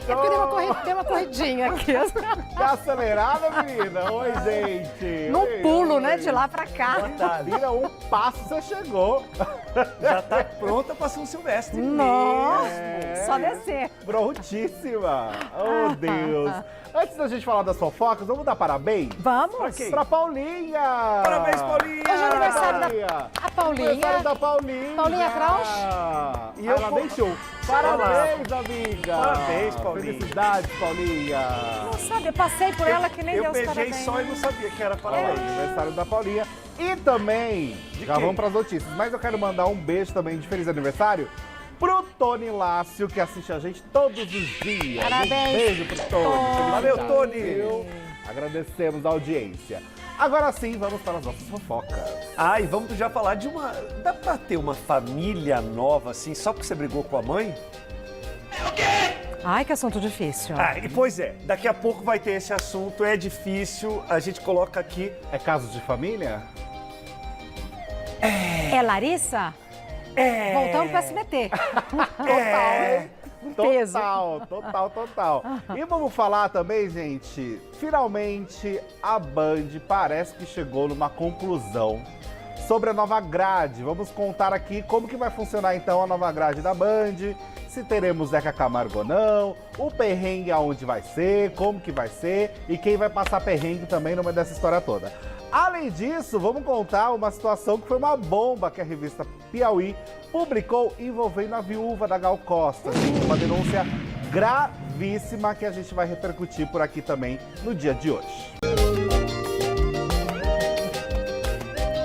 É porque deu uma corridinha aqui. Tá acelerada, menina? Oi, gente. Num Oi, pulo, oi. né? De lá pra cá. Menina, um passo você chegou. Já tá pronta pra São Silvestre. Nossa, É. só descer. Prontíssima. Oh, Deus. Antes da gente falar das fofocas, vamos dar parabéns? Vamos. Ok. Pra Paulinha. Parabéns, Paulinha. Hoje é aniversário da Paulinha. a Paulinha. Aniversário da Paulinha. Paulinha Kraus. E E eu ela vou- deixou. Parabéns, amiga. Parabéns, Paulinha. Felicidades, Paulinha. Não sabe, eu passei por ela que nem Eu deu os beijei parabéns. só e não sabia que era É. parabéns. Aniversário da Paulinha. E também, já quem? vamos pras notícias, mas eu quero mandar um beijo também de feliz aniversário pro Tony Lácio, que assiste a gente todos os dias. Parabéns, Um beijo pro Tony. Tony. Valeu, Felicidades, Tony. viu? Agradecemos a audiência. Agora sim, vamos para as nossas fofocas. Ah, e vamos já falar de uma... Dá pra ter uma família nova, assim, só porque você brigou com a mãe? Ai, que assunto difícil. Ah, e pois é. Daqui a pouco vai ter esse assunto, é difícil. A gente coloca aqui... É caso de família? É Larissa? É... Voltamos pro SBT. É... Peso. Total. E vamos falar também, gente, finalmente a Band parece que chegou numa conclusão sobre a nova grade. Vamos contar aqui como que vai funcionar então a nova grade da Band, se teremos Zeca Camargo ou não, o perrengue aonde vai ser, como que vai ser e quem vai passar perrengue também no meio dessa história toda. Além disso, vamos contar uma situação que foi uma bomba que a revista Piauí publicou envolvendo a viúva da Gal Costa. Gente, uma denúncia gravíssima que a gente vai repercutir por aqui também no dia de hoje.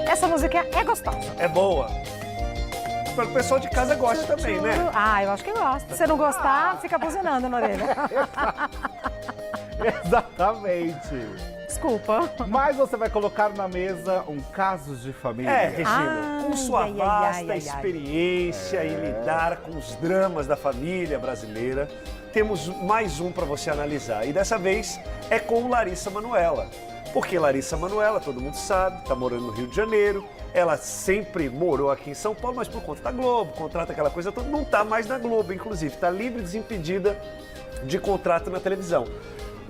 Essa música é gostosa. É boa. Espero que o pessoal de casa goste também, né? Ah, eu acho que gosta. Se não gostar, fica buzinando na orelha. Exatamente. Desculpa. Mas você vai colocar na mesa um caso de família. É, Regina, com sua Ai, ai, vasta ai, ai, ai. experiência em lidar com os dramas da família brasileira, temos mais um para você analisar. E dessa vez é com Larissa Manoela. Porque Larissa Manoela, todo mundo sabe, está morando no Rio de Janeiro. Ela sempre morou aqui em São Paulo, mas por conta da Globo, contrata aquela coisa toda, não está mais na Globo, inclusive. Está livre e desimpedida de contrato na televisão.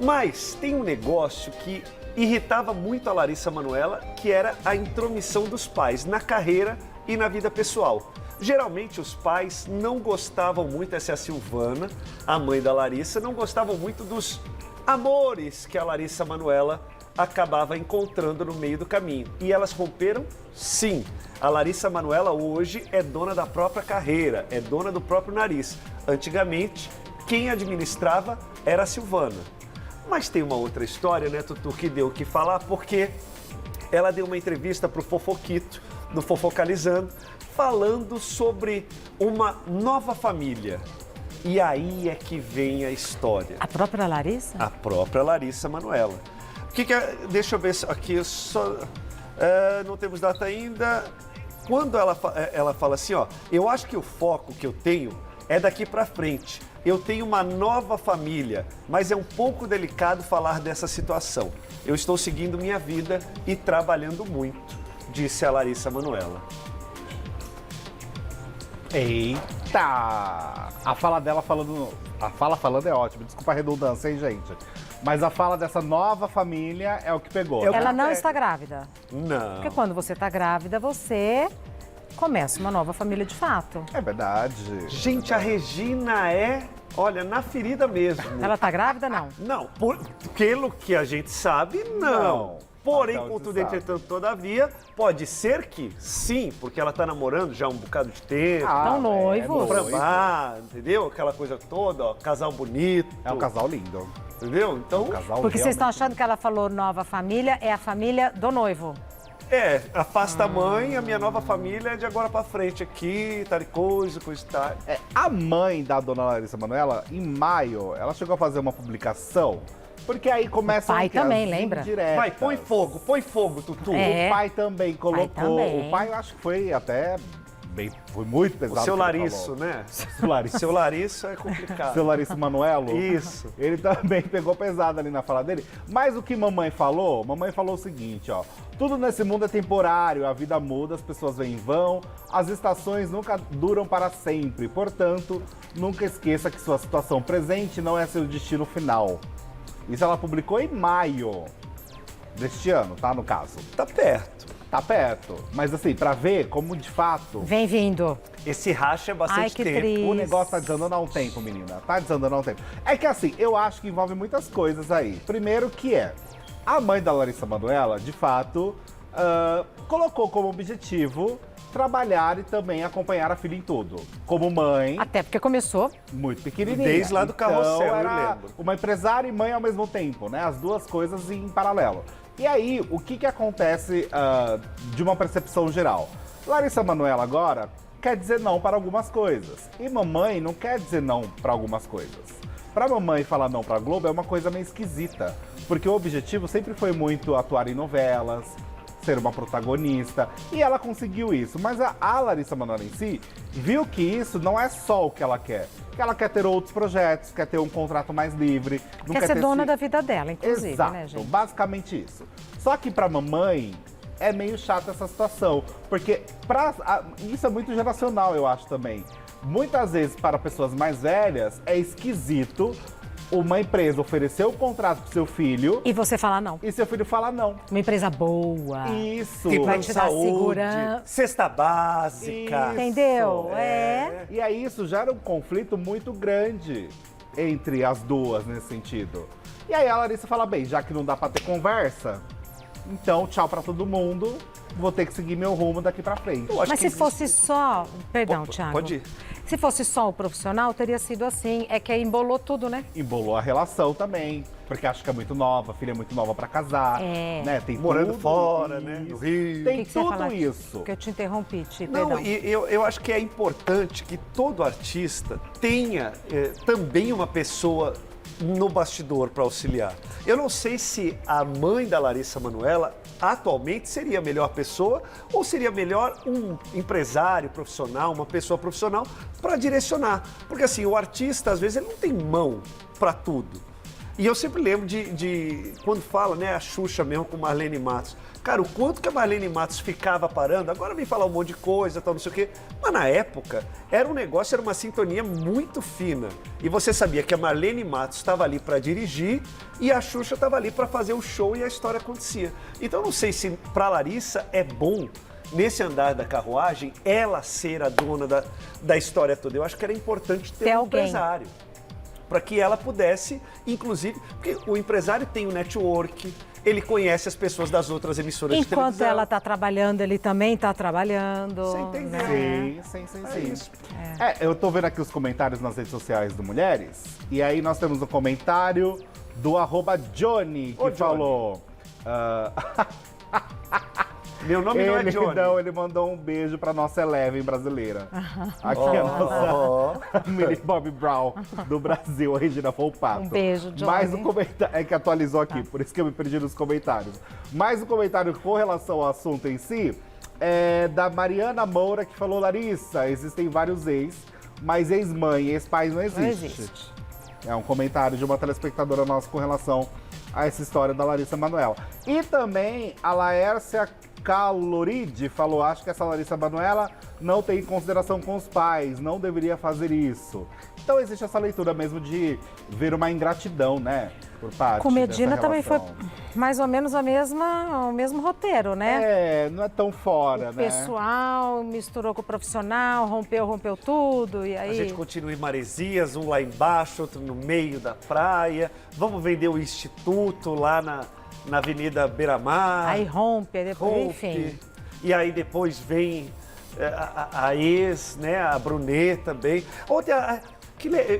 Mas tem um negócio que irritava muito a Larissa Manoela, que era a intromissão dos pais na carreira e na vida pessoal. Geralmente os pais não gostavam muito, essa é a Silvana, a mãe da Larissa, não gostavam muito dos amores que a Larissa Manoela acabava encontrando no meio do caminho. E elas romperam? Sim. A Larissa Manoela hoje é dona da própria carreira, é dona do próprio nariz. Antigamente, quem administrava era a Silvana. Mas tem uma outra história, né, Tutu, que deu o que falar, porque ela deu uma entrevista para o Fofoquito, do Fofocalizando, falando sobre uma nova família. E aí é que vem a história. A própria Larissa? A própria Larissa Manoela. O que é? Deixa eu ver aqui, só não temos data ainda. Quando ela fala assim, ó, eu acho que o foco que eu tenho é daqui para frente. Eu tenho uma nova família, mas é um pouco delicado falar dessa situação. Eu estou seguindo minha vida e trabalhando muito, disse a Larissa Manoela. Eita! A fala dela falando... A fala falando é ótima, desculpa a redundância, hein, gente? Mas a fala dessa nova família é o que pegou. né? Ela não está grávida. Não. Porque quando você está grávida, você começa uma nova família de fato. É verdade. Gente, a Regina é, olha, na ferida mesmo. Ela está grávida, não? Não, pelo que a gente sabe, não. Porém, Até onde contudo, se sabe. entretanto, todavia, pode ser que sim, porque ela tá namorando já há um bocado de tempo. Tão noivos. Entendeu? Aquela coisa toda, ó, casal bonito. É um casal lindo. Entendeu? Então, Casal Porque vocês estão realmente- achando que ela falou nova família, é a família do noivo. afasta a mãe, a minha nova família é de agora pra frente aqui, tal e coisa e tal. É, a mãe da dona Larissa Manoela, em maio, ela chegou a fazer uma publicação, porque aí começa O pai também, lembra? Vai, põe fogo, Tutu. É. O pai também colocou. também. O pai, eu acho que foi até foi muito O pesado. seu o que ele Larisso, falou. né? Seu Larisso. Seu Larisso é complicado. Seu Larissa Manoelo. Isso. Ele também pegou pesado ali na fala dele. Mas o que mamãe falou o seguinte, ó. Tudo nesse mundo é temporário, a vida muda, as pessoas vêm e vão, as estações nunca duram para sempre. Portanto, nunca esqueça que sua situação presente não é seu destino final. Isso ela publicou em maio deste ano, tá? No caso. Tá perto. Tá perto. Mas assim, pra ver como de fato Vem vindo. Esse racha é Ai, bastante que tempo. triste. o negócio tá desandando há um tempo, menina. Tá desandando há um tempo. É que assim, eu acho que envolve muitas coisas aí. Primeiro que a mãe da Larissa Manoela, de fato, colocou como objetivo trabalhar e também acompanhar a filha em tudo. Como mãe, Até porque começou. muito pequenininha. Desde lá do Carrossel, eu era lembro. uma empresária e mãe ao mesmo tempo, né? As duas coisas em paralelo. E aí, o que acontece de uma percepção geral? Larissa Manoela agora quer dizer não para algumas coisas. E mamãe não quer dizer não para algumas coisas. Pra mamãe falar não pra Globo é uma coisa meio esquisita. Porque o objetivo sempre foi muito atuar em novelas, ser uma protagonista, e ela conseguiu isso. Mas a Larissa Manoela em si viu que isso não é só o que ela quer. Que ela quer ter outros projetos, quer ter um contrato mais livre. Não Quer ser ter dona esse- da vida dela, inclusive, Exato, né, gente? basicamente isso. Só que pra mamãe é meio chata essa situação, porque isso é muito geracional, eu acho também. Muitas vezes para pessoas mais velhas é esquisito uma empresa oferecer o contrato pro seu filho E você falar não. e seu filho fala não. Uma empresa boa. Isso. Tem Vai plano de te dar saúde, segurança. cesta básica. Isso. Entendeu? É. E aí isso gera um conflito muito grande entre as duas nesse sentido. E aí a Larissa fala, bem, já que não dá pra ter conversa, então tchau pra todo mundo, vou ter que seguir meu rumo daqui pra frente. Eu acho Mas que se fosse só. Perdão, Pode- Thiago. pode ir. Se fosse só o profissional, teria sido assim. É que aí embolou tudo, né? Embolou a relação também, porque acho que é muito nova, a filha é muito nova pra casar, É. né? Tem Morando tudo fora, né? No isso. Rio. Tem O que você ia tudo falar? isso. Que eu te interrompi, Ti, Não, perdão. e eu acho que é importante que todo artista tenha também uma pessoa no bastidor para auxiliar. Eu não sei se a mãe da Larissa Manoela atualmente seria a melhor pessoa ou seria melhor um empresário profissional, uma pessoa profissional para direcionar. Porque assim, o artista às vezes ele não tem mão para tudo. E eu sempre lembro de quando fala, né, a Xuxa mesmo com Marlene Matos. Cara, o quanto que a Marlene Matos ficava parando, agora vem falar um monte de coisa, tal, não sei o quê. Mas na época, era um negócio, era uma sintonia muito fina. E você sabia que a Marlene Matos estava ali para dirigir e a Xuxa estava ali para fazer o show e a história acontecia. Então eu não sei se para Larissa é bom, nesse andar da carruagem, ela ser a dona da história toda. Eu acho que era importante ter Ter um alguém. empresário. Para que ela pudesse, inclusive, porque o empresário tem um network, ele conhece as pessoas das outras emissoras de Enquanto televisão. ela tá trabalhando, ele também tá trabalhando. Você entendeu? né? Sim. isso. Eu tô vendo aqui os comentários nas redes sociais do Mulheres, e aí nós temos um comentário do @Johnny, que Ô, Johnny. falou... Meu nome não é Johnny. Não, ele mandou um beijo pra nossa Eleven brasileira. Aqui é a nossa Millie Bobby Brown do Brasil, a Regina Volpato. Um beijo, Johnny. Mais um comentário, é que atualizou aqui, por isso que eu me perdi nos comentários. Mais um comentário com relação ao assunto em si, é da Mariana Moura, que falou, Larissa, existem vários ex, mas ex-mãe e ex-pai não existe. existe. É um comentário de uma telespectadora nossa com relação a essa história da Larissa Manoela. E também a Laércia Caloride falou, acho que essa Larissa Manoela não tem consideração com os pais, não deveria fazer isso. Então existe essa leitura mesmo de ver uma ingratidão, né, por parte Com Medina dessa também foi relação. mais ou menos o mesmo roteiro, né? É, não é tão fora, O né? pessoal misturou com o profissional, rompeu tudo, e aí... A gente continua em Maresias, um lá embaixo, outro no meio da praia. Vamos vender o instituto lá na Avenida Beira-Mar. Aí rompe, aí depois, rompe. enfim. E aí depois vem a ex, né, a Brunet também. Ontem,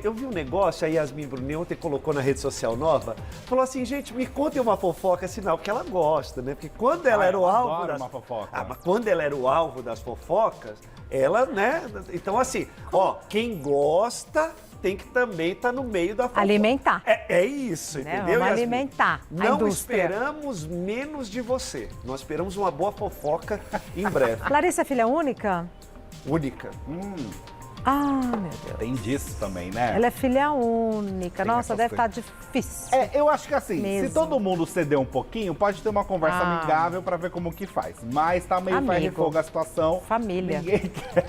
eu vi um negócio, a Yasmin Brunet ontem colocou na rede social nova, falou assim, gente, me contem uma fofoca, sinal que ela gosta, né? Porque quando ela era o eu alvo adoro das... uma fofoca. Mas quando ela era o alvo das fofocas, ela, né? Então assim, ó, quem gosta tem que também estar no meio da fofoca. Alimentar. É isso, Né? entendeu, Vamos Yasmin? alimentar a Não indústria. esperamos menos de você. Nós esperamos uma boa fofoca em breve. Larissa é filha única? única. Ah, meu Deus. Tem disso também, né? Ela é filha única. Tem Nossa, essas deve estar coisas. difícil. Eu acho que assim, Mesmo. se todo mundo ceder um pouquinho, pode ter uma conversa Ah. amigável pra ver como que faz. Mas tá meio ferro e Amigo. fogo a situação. Família. Ninguém quer.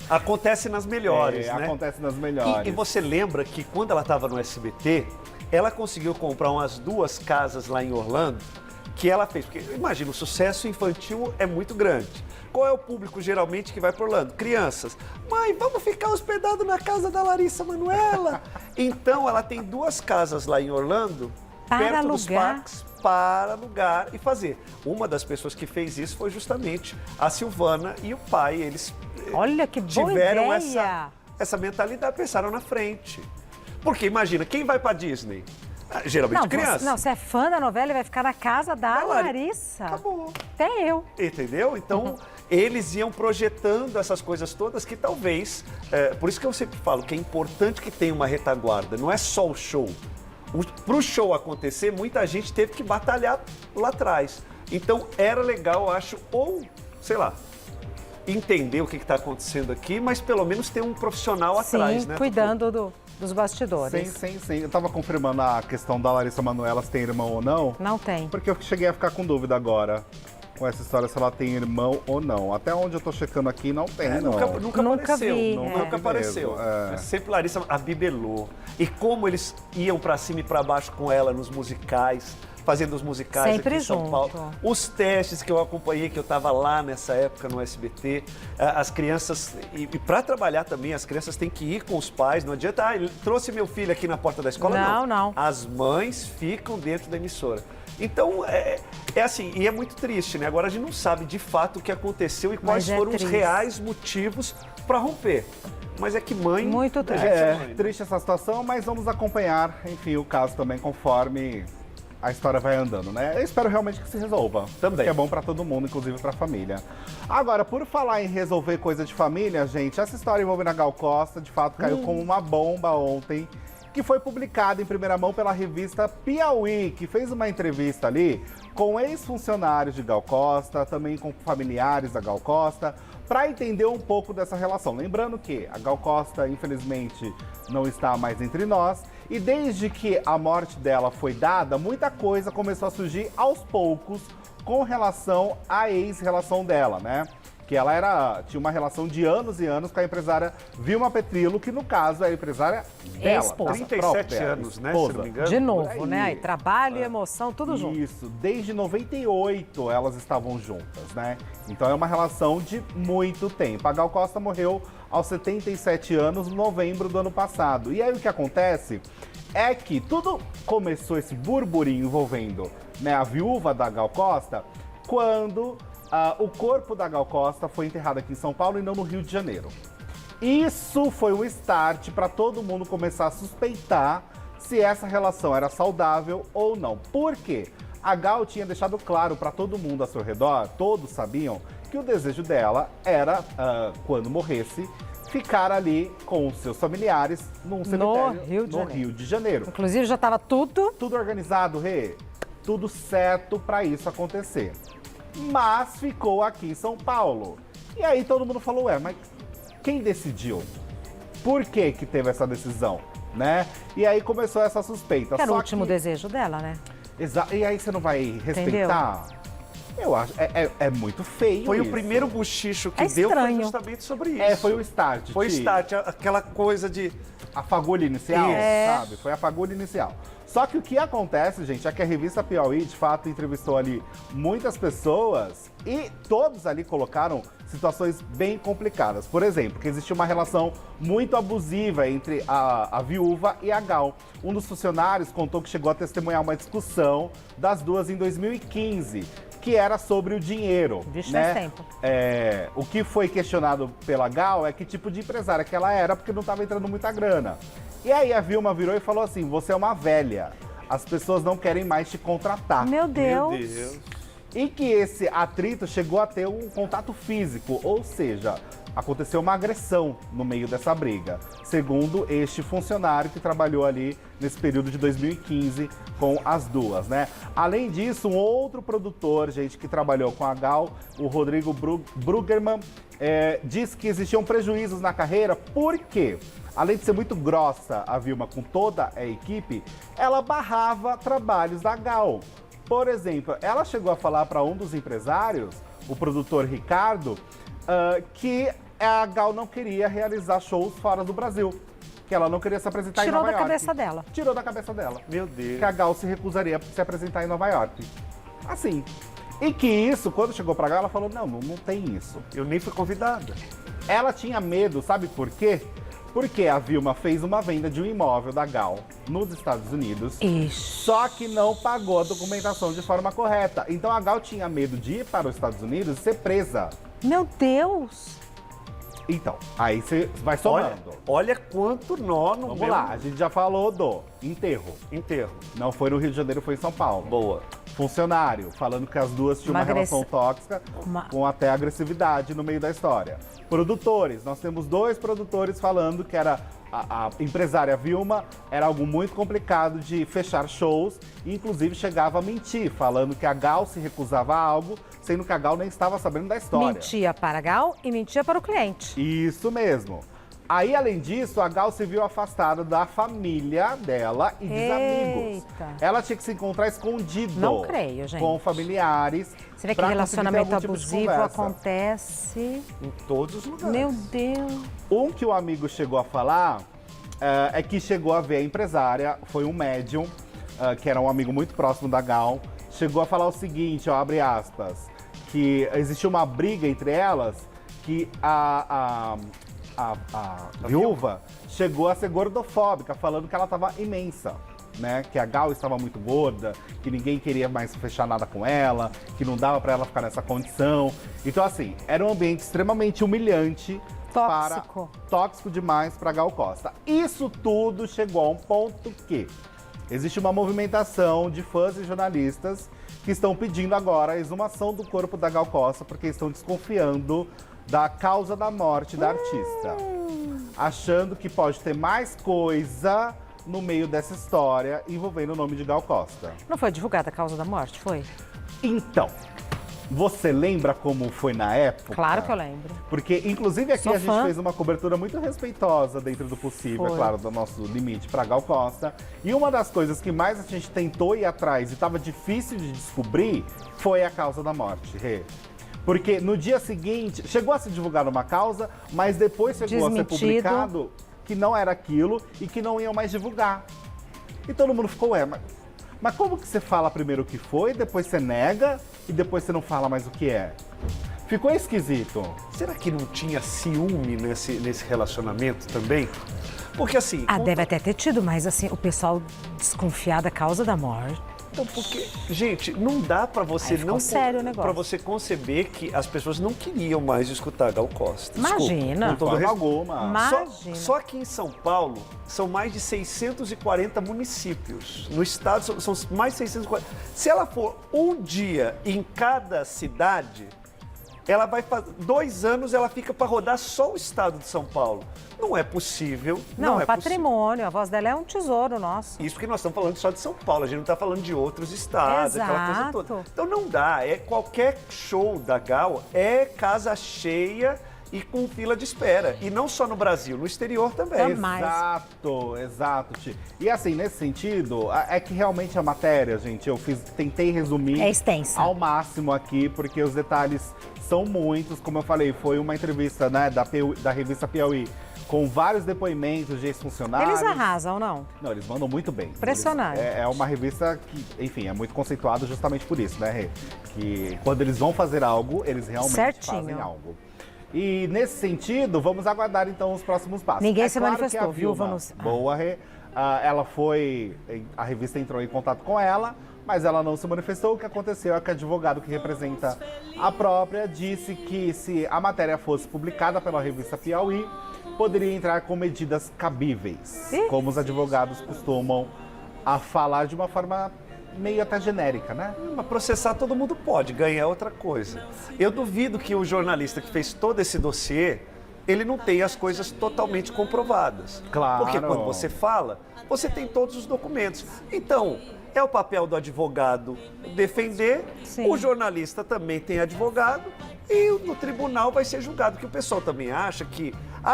Acontece nas melhores, né? Acontece nas melhores. E você lembra que quando ela estava no SBT, ela conseguiu comprar umas 2 casas lá em Orlando que ela fez. Porque imagina, o sucesso infantil é muito grande. Qual é o público geralmente que vai para Orlando? Crianças. Mãe, vamos ficar hospedados na casa da Larissa Manoela? Então ela tem 2 casas lá em Orlando, Para perto dos alugar? parques, para alugar e fazer. Uma das pessoas que fez isso foi justamente a Silvana e o pai. Eles Olha que boa tiveram ideia. essa mentalidade, pensaram na frente. Porque imagina, quem vai para Disney? Ah, geralmente criança. Você é fã da novela e vai ficar na casa da Larissa. Acabou. Até eu. Entendeu? Então, eles iam projetando essas coisas todas que talvez... por isso que eu sempre falo que é importante que tenha uma retaguarda. Não é só o show. Para o show acontecer, muita gente teve que batalhar lá atrás. Então, era legal, eu acho, ou, sei lá, entender o que está acontecendo aqui, mas pelo menos ter um profissional atrás, Sim, né? cuidando dos bastidores. Sim. Eu tava confirmando a questão da Larissa Manoela, se tem irmão ou não. Não tem. Porque eu cheguei a ficar com dúvida agora com essa história, se ela tem irmão ou não. Até onde eu tô checando aqui, não tem, não. Nunca Nunca apareceu. vi, Nunca é. apareceu. É. É sempre Larissa, a Bibelô. E como eles iam pra cima e pra baixo com ela nos musicais, fazendo os musicais Sempre aqui em São junto. Paulo. Os testes que eu acompanhei, que eu estava lá nessa época no SBT, as crianças, e para trabalhar também, as crianças têm que ir com os pais, não adianta, ele trouxe meu filho aqui na porta da escola, não. Não. As mães ficam dentro da emissora. Então, é assim, e é muito triste, né? Agora a gente não sabe de fato o que aconteceu e quais Mas é foram os triste. reais motivos para romper. Mas é que mãe... Muito triste. é mãe, né? Triste essa situação, mas vamos acompanhar, enfim, o caso também conforme a história vai andando, né? Eu espero realmente que se resolva. Também. Que é bom pra todo mundo, inclusive pra família. Agora, por falar em resolver coisa de família, gente, essa história envolvendo a Gal Costa, de fato, caiu como uma bomba ontem, que foi publicada em primeira mão pela revista Piauí, que fez uma entrevista ali com ex-funcionários de Gal Costa, também com familiares da Gal Costa, para entender um pouco dessa relação. Lembrando que a Gal Costa, infelizmente, não está mais entre nós, e desde que a morte dela foi dada, muita coisa começou a surgir aos poucos com relação à ex-relação dela, né? Que ela tinha uma relação de anos e anos com a empresária Vilma Petrilo, que no caso é a empresária dela. Esposa. 37 própria anos, né? esposa. Se não me engano. De novo, Por aí. né? Aí, trabalho e emoção, tudo junto. Isso, desde 98 elas estavam juntas, né? Então é uma relação de muito tempo. A Gal Costa morreu aos 77 anos, em novembro do ano passado. E aí o que acontece é que tudo começou, esse burburinho envolvendo, né, a viúva da Gal Costa, quando o corpo da Gal Costa foi enterrado aqui em São Paulo e não no Rio de Janeiro. Isso foi o start para todo mundo começar a suspeitar se essa relação era saudável ou não. Por quê? A Gal tinha deixado claro para todo mundo ao seu redor, todos sabiam, que o desejo dela era, quando morresse, ficar ali com os seus familiares num cemitério no Rio de Janeiro. Inclusive, já estava tudo... Tudo organizado, Rê. Tudo certo para isso acontecer. Mas ficou aqui em São Paulo. E aí todo mundo falou, mas quem decidiu? Por que que teve essa decisão, né? E aí começou essa suspeita. Que era o Só último desejo dela, né? E aí você não vai respeitar? Eu acho, é muito feio Foi isso. o primeiro bochicho que É deu, foi estranho. justamente sobre isso. Foi o start. Foi o Ti. start, aquela coisa de... A fagulha inicial, É. sabe? Foi a fagulha inicial. Só que o que acontece, gente, é que a revista Piauí, de fato, entrevistou ali muitas pessoas e todos ali colocaram situações bem complicadas. Por exemplo, que existia uma relação muito abusiva entre a viúva e a Gal. Um dos funcionários contou que chegou a testemunhar uma discussão das duas em 2015, que era sobre o dinheiro. Vixe, né? faz tempo. O que foi questionado pela Gal é que tipo de empresária que ela era, porque não estava entrando muita grana. E aí a Vilma virou e falou assim, você é uma velha, as pessoas não querem mais te contratar. Meu Deus. Meu Deus. E que esse atrito chegou a ter um contato físico, ou seja, aconteceu uma agressão no meio dessa briga, segundo este funcionário que trabalhou ali nesse período de 2015 com as duas, né? Além disso, um outro produtor, gente, que trabalhou com a Gal, o Rodrigo Brueggemann, diz que existiam prejuízos na carreira porque, além de ser muito grossa a Vilma com toda a equipe, ela barrava trabalhos da Gal. Por exemplo, ela chegou a falar para um dos empresários, o produtor Ricardo, que a Gal não queria realizar shows fora do Brasil, que ela não queria se apresentar em Nova York. Tirou da cabeça dela. Tirou da cabeça dela. Meu Deus. Que a Gal se recusaria a se apresentar em Nova York. Assim. E que isso, quando chegou pra Gal, ela falou, não tem isso. Eu nem fui convidada. Ela tinha medo, sabe por quê? Porque a Vilma fez uma venda de um imóvel da Gal nos Estados Unidos, só que não pagou a documentação de forma correta. Então a Gal tinha medo de ir para os Estados Unidos e ser presa. Meu Deus! Então, aí você vai somando. Olha quanto nó no Vamos meu lá, a gente já falou do enterro. enterro. Não foi no Rio de Janeiro, foi em São Paulo. Boa. Funcionário, falando que as duas tinham uma relação tóxica, com até agressividade no meio da história. Produtores, nós temos 2 produtores falando que era a empresária Vilma, era algo muito complicado de fechar shows, e inclusive chegava a mentir, falando que a Gal se recusava a algo, sendo que a Gal nem estava sabendo da história. Mentia para a Gal e mentia para o cliente. Isso mesmo. Aí, além disso, a Gal se viu afastada da família dela e dos amigos. Ela tinha que se encontrar escondido. Não creio, gente. Com familiares. Você vê que relacionamento abusivo acontece em todos os lugares. Meu Deus. Um que o amigo chegou a falar é que chegou a ver a empresária, foi um médium, que era um amigo muito próximo da Gal, chegou a falar o seguinte, ó, abre aspas, que existiu uma briga entre elas, que a viúva chegou a ser gordofóbica, falando que ela estava imensa, né? Que a Gal estava muito gorda, que ninguém queria mais fechar nada com ela, que não dava para ela ficar nessa condição. Então, assim, era um ambiente extremamente humilhante. Tóxico demais para Gal Costa. Isso tudo chegou a um ponto que existe uma movimentação de fãs e jornalistas que estão pedindo agora a exumação do corpo da Gal Costa porque estão desconfiando da causa da morte da artista. Achando que pode ter mais coisa no meio dessa história envolvendo o nome de Gal Costa. Não foi divulgada a causa da morte, foi? Então, você lembra como foi na época? Claro que eu lembro. Porque, inclusive, aqui a gente fez uma cobertura muito respeitosa dentro do possível, é claro, do nosso limite para Gal Costa. E uma das coisas que mais a gente tentou ir atrás e estava difícil de descobrir foi a causa da morte, Rê. Porque no dia seguinte, chegou a se divulgar uma causa, mas depois chegou a ser publicado que não era aquilo e que não iam mais divulgar. E todo mundo ficou, mas como que você fala primeiro o que foi, depois você nega e depois você não fala mais o que é? Ficou esquisito. Será que não tinha ciúme nesse relacionamento também? Porque assim... deve até ter tido, mas assim, o pessoal desconfiar da causa da morte. Então, porque, gente, não dá pra você para você conceber que as pessoas não queriam mais escutar Gal Costa. Imagina. Desculpa, de forma alguma. Imagina. Só aqui em São Paulo são mais de 640 municípios. No estado são mais de 640. Se ela for um dia em cada cidade, ela vai fazer 2 anos, ela fica para rodar só o estado de São Paulo. Não é possível. Não é patrimônio. A voz dela é um tesouro nosso. Isso porque nós estamos falando só de São Paulo, a gente não está falando de outros estados, aquela coisa toda. Então não dá. Qualquer show da Gal é casa cheia e com fila de espera. E não só no Brasil, no exterior também. Exato, Ti. E assim, nesse sentido, é que realmente a matéria, gente, tentei resumir extensa ao máximo aqui, porque os detalhes são muitos. Como eu falei, foi uma entrevista, né, da revista Piauí, com vários depoimentos de ex-funcionários. Eles arrasam, não? Não, eles mandam muito bem. Impressionante. É uma revista que, enfim, é muito conceituada justamente por isso, né, Rê? Que quando eles vão fazer algo, eles realmente fazem algo. E nesse sentido, vamos aguardar então os próximos passos. Ninguém se manifestou, viu? Boa, Rê. Ela foi... A revista entrou em contato com ela, mas ela não se manifestou. O que aconteceu é que o advogado que representa a própria disse que se a matéria fosse publicada pela revista Piauí, poderia entrar com medidas cabíveis, como os advogados costumam a falar de uma forma meio até genérica, né? Mas processar todo mundo pode, ganhar outra coisa. Eu duvido que o jornalista que fez todo esse dossiê ele não tem as coisas totalmente comprovadas. Claro. Porque quando você fala, você tem todos os documentos. Então, é o papel do advogado defender, Sim. o jornalista também tem advogado e no tribunal vai ser julgado. Que o pessoal também acha que,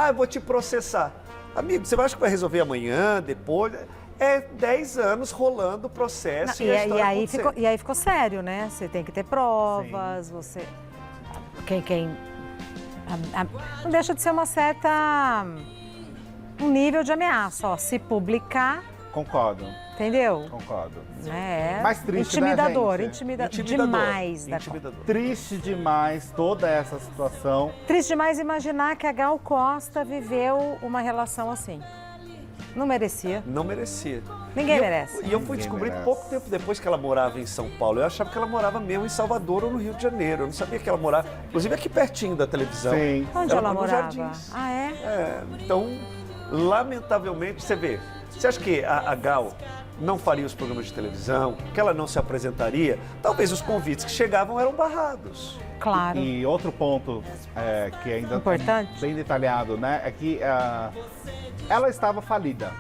eu vou te processar. Amigo, você acha que vai resolver amanhã, depois? É 10 anos rolando o processo e a história acontecendo. E aí ficou sério, né? Você tem que ter provas, você... Não deixa de ser uma certa... um nível de ameaça, ó. Se publicar, Concordo, entendeu? concordo. É Mais triste, intimidador, né, gente? intimidador demais. Intimidador. Triste demais toda essa situação. Triste demais imaginar que a Gal Costa viveu uma relação assim. Não merecia. Não merecia. Ninguém merece. E eu fui Ninguém descobrir merece. pouco tempo depois que ela morava em São Paulo. Eu achava que ela morava mesmo em Salvador ou no Rio de Janeiro. Eu não sabia que ela morava, inclusive aqui pertinho da televisão. Sim. Onde ela nos morava? Jardins. Ah, é? Então, lamentavelmente, você vê. Você acha que a Gal não faria os programas de televisão, que ela não se apresentaria? Talvez os convites que chegavam eram barrados. Claro. E outro ponto que ainda Importante. bem detalhado, né, é que ela estava falida.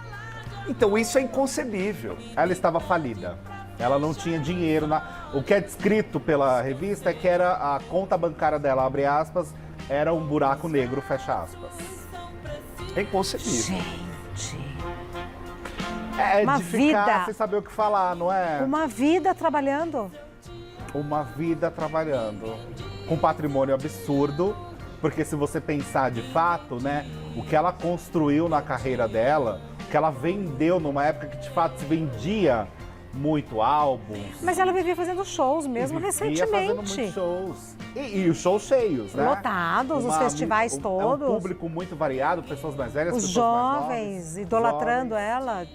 Então, isso é inconcebível. Ela estava falida. Ela não tinha dinheiro. O que é descrito pela revista é que era a conta bancária dela, abre aspas, era um buraco negro, fecha aspas. É inconcebível. Gente, É Uma de ficar vida. sem saber o que falar, não é? uma vida trabalhando. Uma vida trabalhando. Com patrimônio absurdo, porque se você pensar de fato, né, o que ela construiu na carreira dela, o que ela vendeu numa época que de fato se vendia muito álbuns. Mas ela vivia fazendo shows mesmo e vivia fazendo muitos recentemente. shows. E os shows cheios, né? Lotados, os festivais É um todos. público muito variado, pessoas mais velhas, Os pessoas mais jovens novas, idolatrando jovens. ela.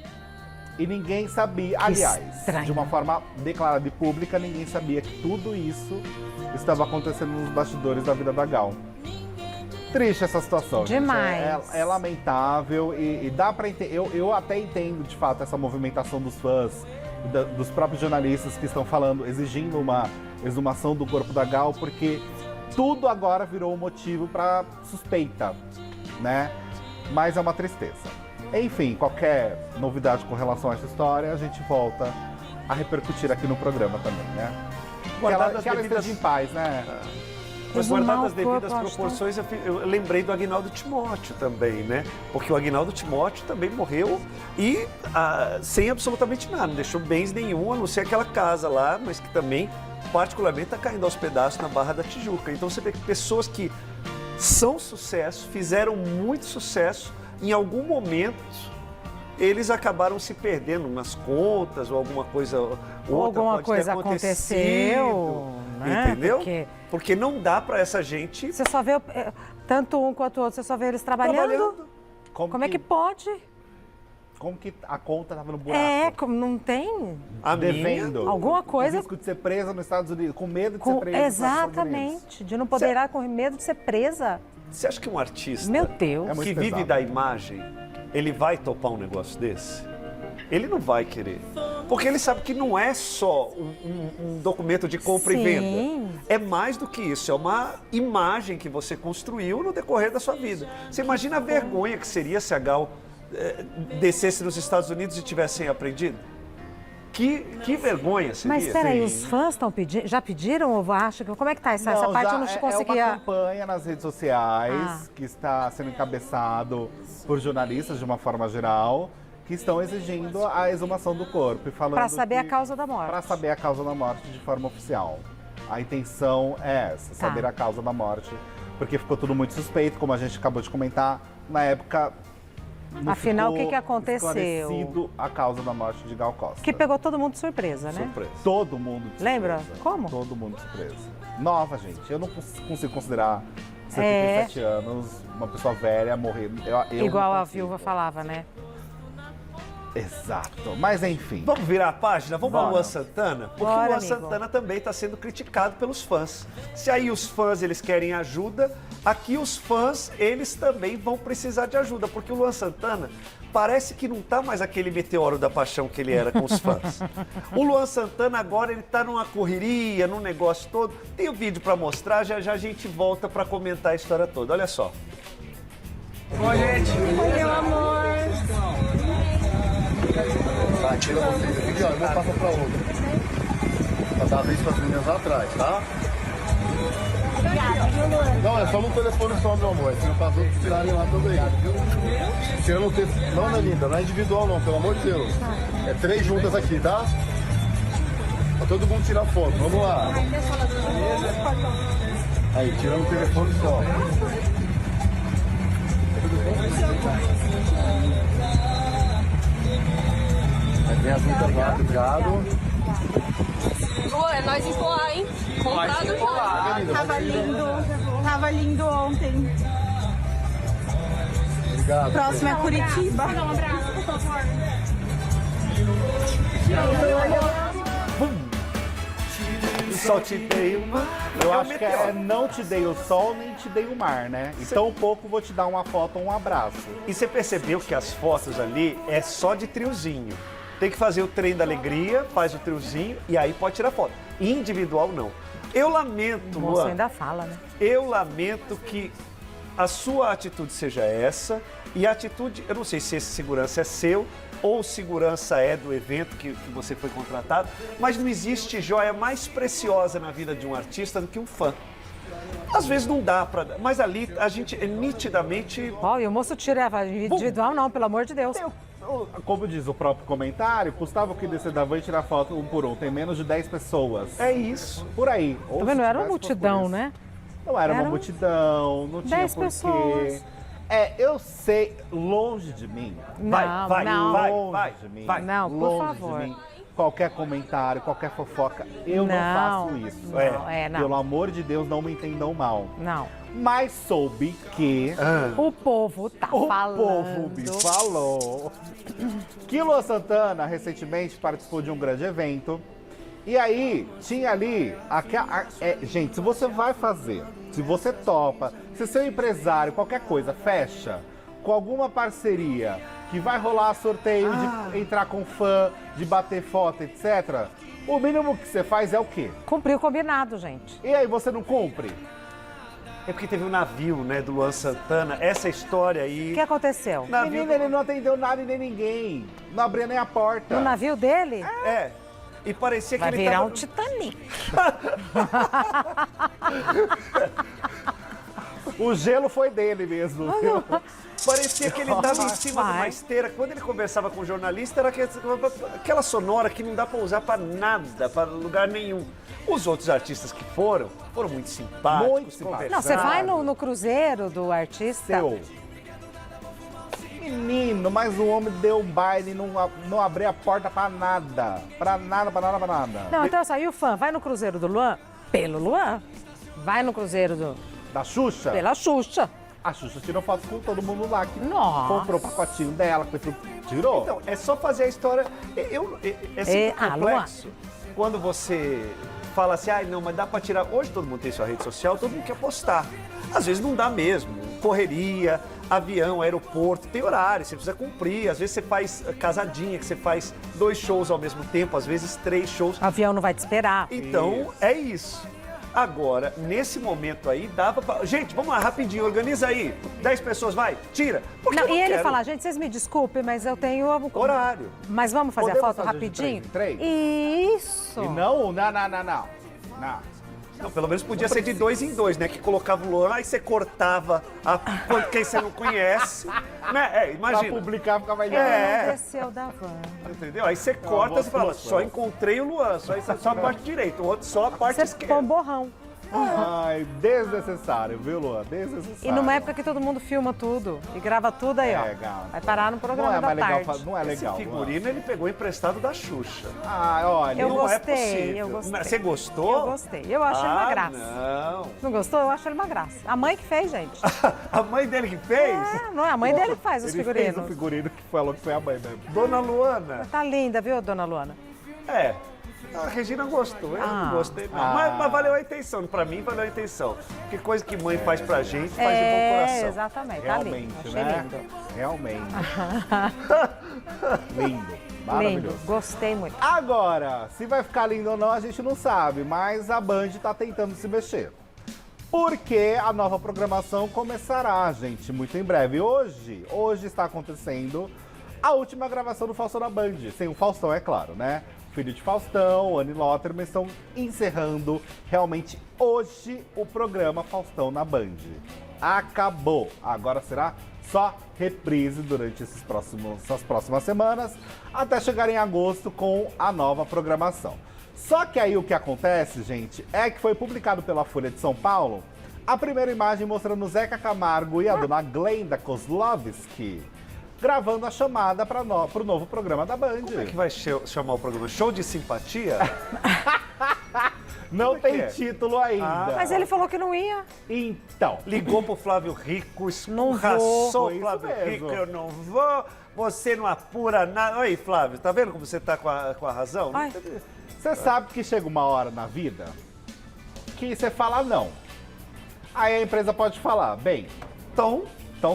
E ninguém sabia, Que aliás, estranho. de uma forma declarada e pública, ninguém sabia que tudo isso estava acontecendo nos bastidores da vida da Gal. Triste essa situação. gente. Demais. É lamentável e dá pra entender. Eu até entendo, de fato, essa movimentação dos fãs, dos próprios jornalistas que estão falando, exigindo uma exumação do corpo da Gal, porque tudo agora virou um motivo para suspeita, né? Mas é uma tristeza. Enfim, qualquer novidade com relação a essa história, a gente volta a repercutir aqui no programa também, né? Guardadas Que ela devidas- esteja em paz, né? Mas Exumar guardadas o as devidas corpo, acho proporções, eu lembrei do Aguinaldo Timóteo também, né? Porque o Aguinaldo Timóteo também morreu e sem absolutamente nada, não deixou bens nenhum, a não ser aquela casa lá, mas que também, particularmente, está caindo aos pedaços na Barra da Tijuca. Então você vê que pessoas que são sucesso, fizeram muito sucesso, em algum momento eles acabaram se perdendo nas contas ou alguma coisa outra Ou alguma pode ter coisa acontecido, aconteceu, né? entendeu? Porque não dá para essa gente você só vê, tanto um quanto o outro, você só vê eles trabalhando. Como é que pode? Como que a conta tava no buraco? Não tem a minha, Devendo. alguma coisa. O risco de ser presa nos Estados Unidos, com medo de ser presa nos Estados Unidos. Exatamente, de não poder ir com medo de ser presa. Você acha que um artista Meu Deus. É muito que vive pesado. da imagem, ele vai topar um negócio desse? Ele não vai querer. Porque ele sabe que não é só um documento de compra Sim. e venda. É mais do que isso. É uma imagem que você construiu no decorrer da sua vida. Você imagina a vergonha que seria se a Gal descesse nos Estados Unidos e tivessem aprendido? Que vergonha seria. Mas espera aí, Sim. os fãs estão pedindo, já pediram ou acham que como é que tá essa Não, parte? já Eu não é uma conseguia. campanha nas redes sociais Ah. que está sendo encabeçado por jornalistas de uma forma geral que estão exigindo a exumação do corpo e falando Pra saber a que- causa da morte. Pra saber a causa da morte de forma oficial. A intenção é essa, Tá. saber a causa da morte, porque ficou tudo muito suspeito, como a gente acabou de comentar. Na época, não Afinal, o ficou que aconteceu? esclarecido a causa da morte de Gal Costa. Que pegou todo mundo de surpresa, né? Surpresa. Todo mundo de Lembra? surpresa. Como? Todo mundo de surpresa. Nova, gente. Eu não consigo considerar 77 anos, uma pessoa velha, morrer. Eu Igual não a consigo. viúva falava, né? Exato. Mas enfim. Vamos virar a página? Vamos para o Bora. Luan Santana? Porque Bora, o Luan amigo. Santana também está sendo criticado pelos fãs. Se aí os fãs eles querem ajuda, aqui os fãs eles também vão precisar de ajuda, porque o Luan Santana parece que não está mais aquele meteoro da paixão que ele era com os fãs. O Luan Santana agora ele está numa correria, num negócio todo. Tem o vídeo para mostrar, já já a gente volta para comentar a história toda. Olha só. Oi, meu amor. Tá, tira você aqui, ó, eu vou passar pra outra. Pra dar vez pras meninas lá atrás, tá? Não, é só no telefone só, meu amor. Tira pra outros tirarem lá também. Tira no telefone. Não, minha linda, não é individual não, pelo amor de Deus. É 3 juntas aqui, tá? Pra todo mundo tirar foto, vamos lá. Aí, tira no telefone só. Tem as juntas lá, obrigado. Boa, é nós em Poá, hein? Comprado já. Tava lindo ontem. Obrigado. Próximo é Curitiba. Um abraço, por favor. Só te dei uma. Eu acho que é não te dei o sol, nem te dei o mar, né? E tão pouco vou te dar uma foto ou um abraço. E você percebeu que as fotos ali é só de triozinho. Tem que fazer o trem da alegria, faz o triozinho e aí pode tirar foto. Individual, não. Eu lamento, O moço Luan, ainda fala, né? eu lamento que a sua atitude seja essa e a atitude, eu não sei se esse segurança é seu ou segurança é do evento que você foi contratado, mas não existe joia mais preciosa na vida de um artista do que um fã. Às vezes não dá pra dar, mas ali a gente é nitidamente... Ó, e o moço tira individual, não, pelo amor de Deus. Como diz o próprio comentário, custava o que descer da van e tirar foto um por um. Tem menos de 10 pessoas. É isso. Por aí. Ou Tá vendo? se Era uma tivesse, multidão, fosse por isso. né? Não era uma Eram multidão, não tinha 10 porquê. pessoas. É, eu sei, longe de mim. Vai, Não, vai, não. vai, Longe vai, de mim. vai. Não, por longe favor. de mim. Qualquer comentário, qualquer fofoca, eu não faço isso. Não, Pelo amor de Deus, não me entendam mal. Não. Mas soube que O povo tá o falando. povo me falou que Luan Santana recentemente participou de um grande evento. E aí, tinha ali... gente, se você vai fazer, se você topa, se seu empresário, qualquer coisa, fecha com alguma parceria que vai rolar sorteio de entrar com fã, de bater foto, etc., o mínimo que você faz é o quê? Cumpriu o combinado, gente. E aí você não cumpre? É porque teve um navio, né, do Luan Santana, essa história aí... O que aconteceu? Navio... Menina, ele não atendeu nada e nem ninguém. Não abria nem a porta. No navio dele? É, e parecia que Vai ele virar tava... um Titanic. O gelo foi dele mesmo, viu? Parecia que ele estava em cima de uma Vai. esteira. Quando ele conversava com o jornalista, era aquela sonora que não dá para usar para nada, para lugar nenhum. Os outros artistas que foram muito simpáticos. Muito simpáticos. Não, você vai no cruzeiro do artista. Seu. Menino, mas o homem deu um baile e não abriu a porta pra nada. Pra nada, pra nada, pra nada. Não, então só, e o fã? Vai no cruzeiro do Luan? Pelo Luan. Vai no cruzeiro Da Xuxa? pela Xuxa. A Xuxa tirou foto com todo mundo lá que Nossa. comprou o pacotinho dela, tirou. Então, é só fazer a história. É sempre Luan. complexo. Quando você fala assim, não, mas dá pra tirar. Hoje todo mundo tem sua rede social, todo mundo quer postar. Às vezes não dá mesmo. Correria, avião, aeroporto, tem horário, você precisa cumprir. Às vezes você faz casadinha, que você faz 2 shows ao mesmo tempo, às vezes 3 shows. O avião não vai te esperar. Então, é isso. Agora, nesse momento aí, dava pra... Gente, vamos lá, rapidinho, organiza aí. 10 pessoas, vai, tira. Porque Não, eu não e ele quero fala, gente, vocês me desculpem, mas eu tenho... horário. Mas vamos fazer Podemos a foto fazer de rapidinho? 3 em Isso. E não. Não, pelo menos podia ser de 2 em 2, né? Que colocava o Luan, aí você cortava quem você não conhece, né? Pra Imagina. publicar, ficava Ele É. não desceu da van. Entendeu? Aí você corta e fala, só encontrei o Luan, só a parte direita, o outro só a parte Você esquerda. põe um borrão. Ai, desnecessário, viu, Luan? Desnecessário. E numa época que todo mundo filma tudo e grava tudo aí, ó. Gata. Vai parar no programa Não é da mais legal, tarde. não é Esse legal. figurino ele pegou emprestado da Xuxa. Ah, olha. Eu Não é gostei, possível. eu gostei. Você gostou? Eu gostei. Eu acho ele uma graça. Não. Não gostou? Eu acho ele uma graça. A mãe que fez, gente. A mãe dele que fez? É, não é a mãe dele que faz os Ele figurinos. fez o figurino que falou que foi a mãe mesmo. Dona Luana. Tá linda, viu, dona Luana? É. A Regina gostou, eu não gostei não. Ah. Mas valeu a intenção, pra mim valeu a intenção. Porque coisa que mãe faz pra gente, faz de bom coração. Exatamente. Tá lindo. Realmente, Achei né? lindo. Realmente. Lindo. Maravilhoso. Lindo. Gostei muito. Agora, se vai ficar lindo ou não, a gente não sabe, mas a Band tá tentando se mexer. Porque a nova programação começará, gente, muito em breve. Hoje está acontecendo a última gravação do Faustão na Band. Sem o Faustão, é claro, né? Filho de Faustão, Anne Lotterman estão encerrando realmente hoje o programa Faustão na Band. Acabou. Agora será só reprise durante essas próximas semanas, até chegar em agosto com a nova programação. Só que aí o que acontece, gente, é que foi publicado pela Folha de São Paulo a primeira imagem mostrando Zeca Camargo e a dona Glenda Kozlovski gravando a chamada para o novo programa da Band. Como é que vai chamar o programa? Show de simpatia? Não Como é que tem é? título ainda. Mas ele falou que não ia. Então, Ligou pro Flávio Rico, Não escorraçou vou. o Flávio Foi isso Rico, mesmo. eu não vou, você não apura nada. Oi, Flávio, tá vendo como você tá com a razão? Ai. você sabe que chega uma hora na vida que você fala não. Aí a empresa pode falar, bem, então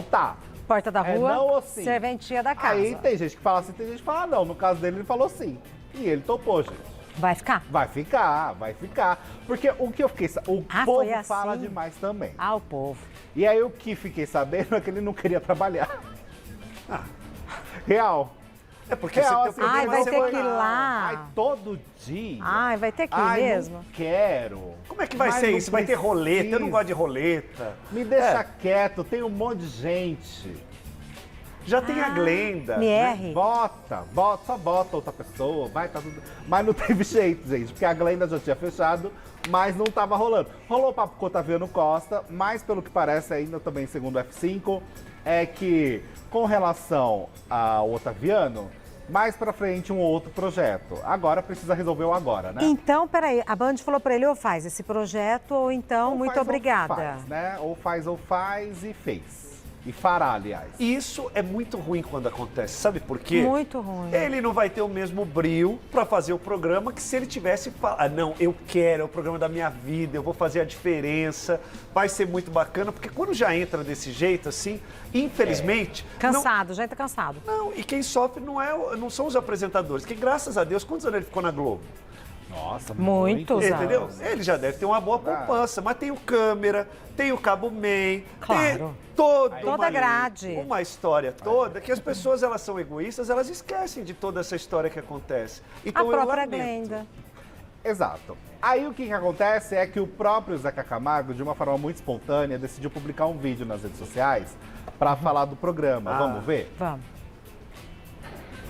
tá. Porta da É rua, não ou sim? serventia da casa. Aí tem gente que fala assim, tem gente que fala não. No caso dele, ele falou sim. E ele topou, gente. Vai ficar? Vai ficar. Porque o que eu fiquei o Ah, povo foi assim? fala demais também. Ah, o povo. E aí o que fiquei sabendo é que ele não queria trabalhar. Real. É porque Real, você assim, tem o Ai, programa vai ter que ir semanal. lá. Ai, todo dia. Ai, vai ter que ir Ai, mesmo? não quero. Como é que vai Mas ser não isso? Vai ter roleta? Eu não precisa. gosto de roleta. Me deixa É, quieto, tem um monte de gente. já tem a Glenda. Me erre. Bota, só bota outra pessoa, vai, tá tudo. Mas não teve jeito, gente, porque a Glenda já tinha fechado, mas não tava rolando. Rolou papo com o Otaviano Costa, mas pelo que parece ainda também, segundo o F5, é que com relação ao Otaviano, mais pra frente um outro projeto. Agora precisa resolver o agora, né? Então, peraí, a Band falou pra ele, ou faz esse projeto, ou então, Ou muito faz ou obrigada. faz, né? Ou faz e fez. E fará, aliás. Isso é muito ruim quando acontece. Sabe por quê? Muito ruim. Ele não vai ter o mesmo brio para fazer o programa que se ele tivesse falado, não, eu quero, é o programa da minha vida, eu vou fazer a diferença, vai ser muito bacana, porque quando já entra desse jeito assim, infelizmente... Cansado, já tá cansado. Não, e quem sofre não são os apresentadores, que graças a Deus, quantos anos ele ficou na Globo? Nossa, Muitos anos. Entendeu? Ele já deve ter uma boa poupança, mas tem o câmera, tem o Cabo Man, Claro. tem toda Toda grade. uma história toda, que as pessoas elas são egoístas, elas esquecem de toda essa história que acontece. Então, A eu própria lamento. Glenda. Exato. Aí o que acontece é que o próprio Zeca Camargo, de uma forma muito espontânea, decidiu publicar um vídeo nas redes sociais para falar do programa. Vamos ver? Vamos.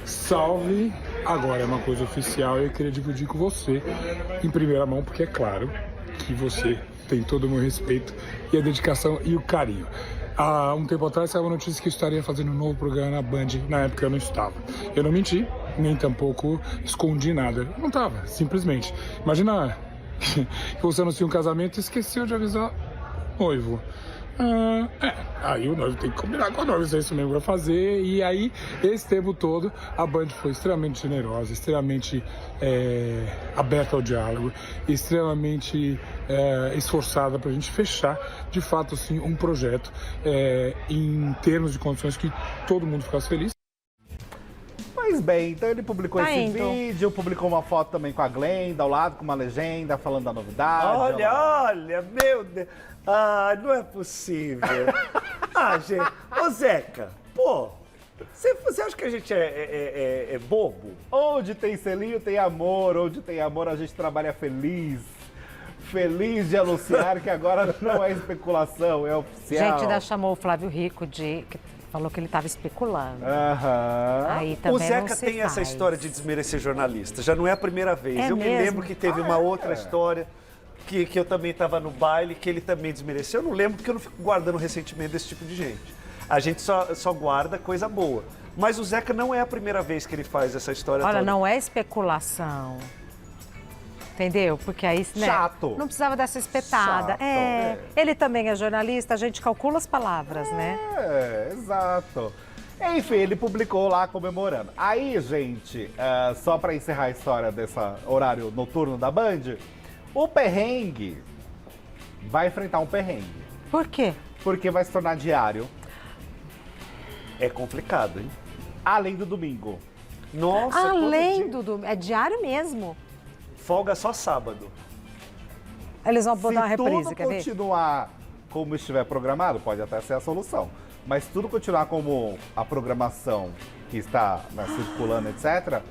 Salve! Agora é uma coisa oficial e eu queria dividir com você em primeira mão, porque é claro que você tem todo o meu respeito e a dedicação e o carinho. Há um tempo atrás saiu a notícia que eu estaria fazendo um novo programa na Band, na época eu não estava. Eu não menti, nem tampouco escondi nada. Eu não estava, simplesmente. Imagina que você anuncia um casamento e esqueceu de avisar o noivo. Aí o noivo tem que combinar com a noiva, se é isso mesmo que vai fazer. E aí, esse tempo todo, a Band foi extremamente generosa, extremamente aberta ao diálogo, extremamente esforçada para a gente fechar, de fato, assim, um projeto em termos de condições que todo mundo ficasse feliz. Pois bem, então ele publicou Tá esse indo. vídeo, publicou uma foto também com a Glenda ao lado, com uma legenda, falando da novidade. Olha, meu Deus. Ah, não é possível. Gente. Ô, Zeca, pô, você acha que a gente é bobo? Onde tem selinho, tem amor. Onde tem amor, a gente trabalha feliz. Feliz de anunciar que agora não é especulação, é oficial. Gente, ainda chamou o Flávio Rico que falou que ele estava especulando. Aham. Aí também O Zeca não se tem essa faz. história de desmerecer jornalista. Já não é a primeira vez. É Eu me mesmo? lembro que teve uma outra história que eu também estava no baile, que ele também desmereceu. Eu não lembro porque eu não fico guardando ressentimento desse tipo de gente. A gente só guarda coisa boa. Mas o Zeca não é a primeira vez que ele faz essa história Olha, toda. não é especulação. Entendeu? Porque aí, né, Chato. não precisava dessa espetada. Chato, Ele também é jornalista, a gente calcula as palavras, né? Exato. Enfim, ele publicou lá comemorando. Aí, gente, só pra encerrar a história desse horário noturno da Band, o perrengue vai enfrentar um perrengue. Por quê? Porque vai se tornar diário, É complicado, hein? além do domingo. Nossa, todo Além dia. do... É diário mesmo. Folga só sábado. Eles vão botar uma Se reprise, tudo quer ver? continuar como estiver programado, pode até ser a solução. Mas se tudo continuar como a programação que está circulando, etc.,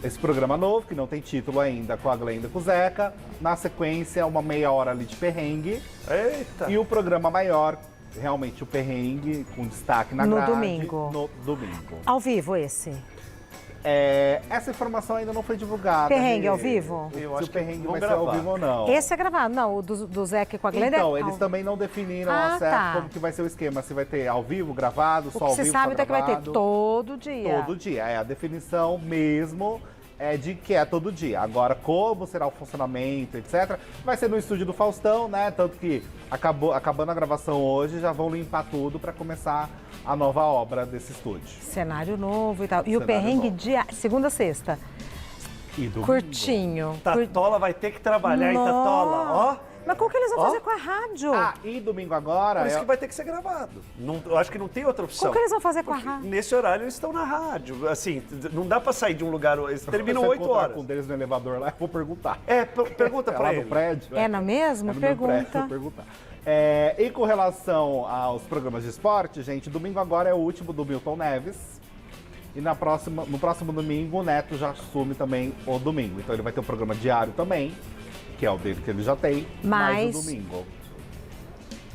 esse programa novo, que não tem título ainda, com a Glenda e com o Zeca. Na sequência, uma meia hora ali de perrengue. Eita! E o programa maior, realmente o perrengue, com destaque na No grade. domingo. No domingo. Ao vivo esse. Essa informação ainda não foi divulgada. Perrengue Rê. ao vivo? Eu Se acho o que perrengue vão vai ser ao gravar. vivo ou não. Esse é gravado. Não, o do Zeca com a Glenda Então, é eles ao... também não definiram Ah, ao certo tá. como que vai ser o esquema. Se vai ter ao vivo, gravado, O só que ao se vivo, sabe só é que vai ter gravado. todo dia. Todo dia. A definição mesmo é de que é todo dia. Agora, como será o funcionamento, etc., vai ser no estúdio do Faustão, né? Tanto que acabando a gravação hoje, já vão limpar tudo para começar a nova obra desse estúdio. Cenário novo e tal. E o Cenário perrengue novo. segunda a sexta. E domingo. Curtinho. Tatola vai ter que trabalhar, hein, Nossa. Tatola? Ó, Mas como que eles vão Ó. fazer com a rádio? E domingo agora por isso é... que vai ter que ser gravado. Eu acho que não tem outra opção. Como que eles vão fazer com a rádio? Nesse horário eles estão na rádio. Assim, não dá pra sair de um lugar. Eles terminam Se eu 8 encontrar horas. com um deles no elevador lá, eu vou perguntar. Pergunta É pra lá ele. no prédio? É na mesma? É no meu prédio, Pergunta. vou perguntar. E com relação aos programas de esporte, gente, domingo agora é o último do Milton Neves. E no próximo domingo, o Neto já assume também o domingo. Então ele vai ter um programa diário também, que é o dele que ele já tem, mais o domingo.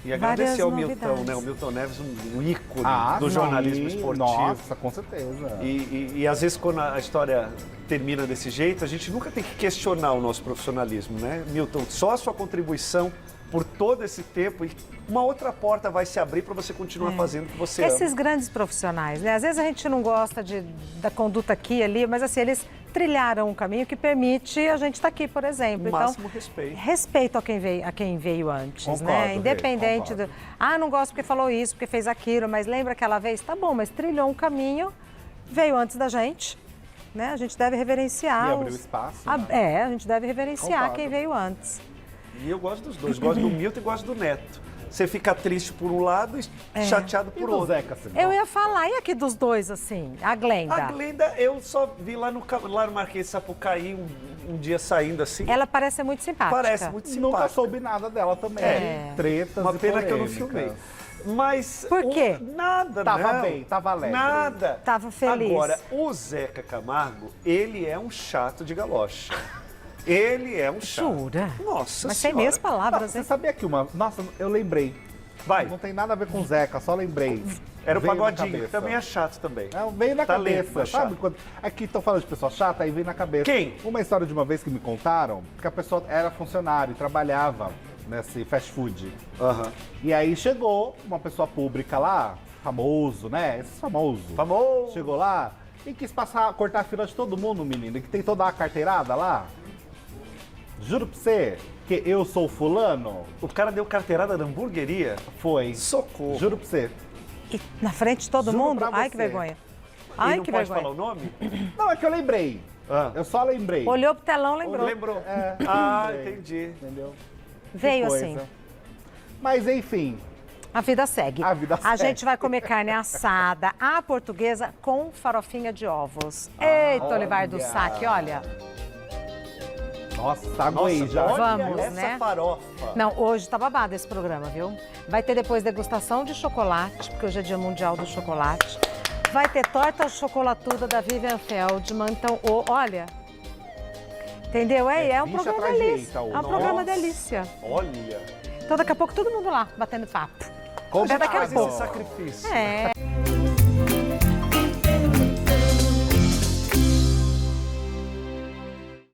E agradecer ao Várias Milton, novidades. né? O Milton Neves, um ícone do sim, jornalismo esportivo. Nossa, com certeza. E às vezes quando a história termina desse jeito, a gente nunca tem que questionar o nosso profissionalismo, né? Milton, só a sua contribuição por todo esse tempo e uma outra porta vai se abrir para você continuar fazendo o que você Esses ama. grandes profissionais, né? Às vezes a gente não gosta da conduta aqui e ali, mas assim, eles trilharam um caminho que permite a gente estar aqui, por exemplo. O máximo respeito. Respeito a quem veio antes, Concordo, né? Rê, Independente concordo. não gosto porque falou isso, porque fez aquilo, mas lembra aquela vez? Tá bom, mas trilhou um caminho, veio antes da gente, né? A gente deve reverenciar. E abriu espaço, né? A gente deve reverenciar Concordo. quem veio antes. E eu gosto dos dois, gosto do Milton e gosto do Neto. Você fica triste por um lado e chateado E por do outro. Zeca, assim, Eu ia falar, e aqui dos dois, assim, a Glenda? A Glenda, eu só vi lá no Marquês de Sapucaí um dia saindo assim. Ela parece muito simpática. Parece muito simpática. Nunca soube nada dela também. Tretas Uma e pena que eu não polêmicas. filmei. Mas. Por quê? Nada, Tava não. bem, tava alegre. Nada. Tava feliz. Agora, o Zeca Camargo, ele é um chato de galocha. Ele é um chato. Jura? Nossa Mas sem senhora. meias palavras, Você hein? sabia que uma... Nossa, eu lembrei. Vai. Não tem nada a ver com o Zeca, só lembrei. Era o Veio na Pagodinho, que cabeça. também é chato também. Veio na Talento, cabeça, mas sabe? chato. Quando... Aqui estão falando de pessoa chata, aí veio na cabeça. Quem? Uma história de uma vez que me contaram, que a pessoa era funcionário e trabalhava nesse fast food. Aham. E aí chegou uma pessoa pública lá, famoso, né? Esse famoso. Famoso. Chegou lá e quis cortar a fila de todo mundo, menino, que tem toda a carteirada lá. Juro pra você que eu sou fulano. O cara deu carteirada na hamburgueria? Foi. Socorro. Juro pra você. E na frente de todo Juro mundo? pra Ai, que você. vergonha. E Ai, não que pode vergonha. falar o nome? Não, é que eu lembrei. Ah. Eu só lembrei. Olhou pro telão, lembrou. Lembrou. É, Ah, lembrei. entendi. Entendeu? Veio Que coisa. assim. Mas enfim, A vida segue. A vida A segue. gente vai comer carne assada à portuguesa com farofinha de ovos. Eita, Olivar do olha. Saque, olha. nossa, aguei Nossa, já. olha Vamos, essa né? farofa. Não, hoje tá babado esse programa, viu? Vai ter depois degustação de chocolate, porque hoje é Dia Mundial do Chocolate. Vai ter torta chocolatuda da Vivian Feldman. Então, olha. Entendeu? É um bicha programa atrás de delícia. eita, É um nossa. programa delícia. Olha. Então, daqui a pouco todo mundo lá, batendo papo. Como Até daqui a faz pouco. Esse sacrifício. É.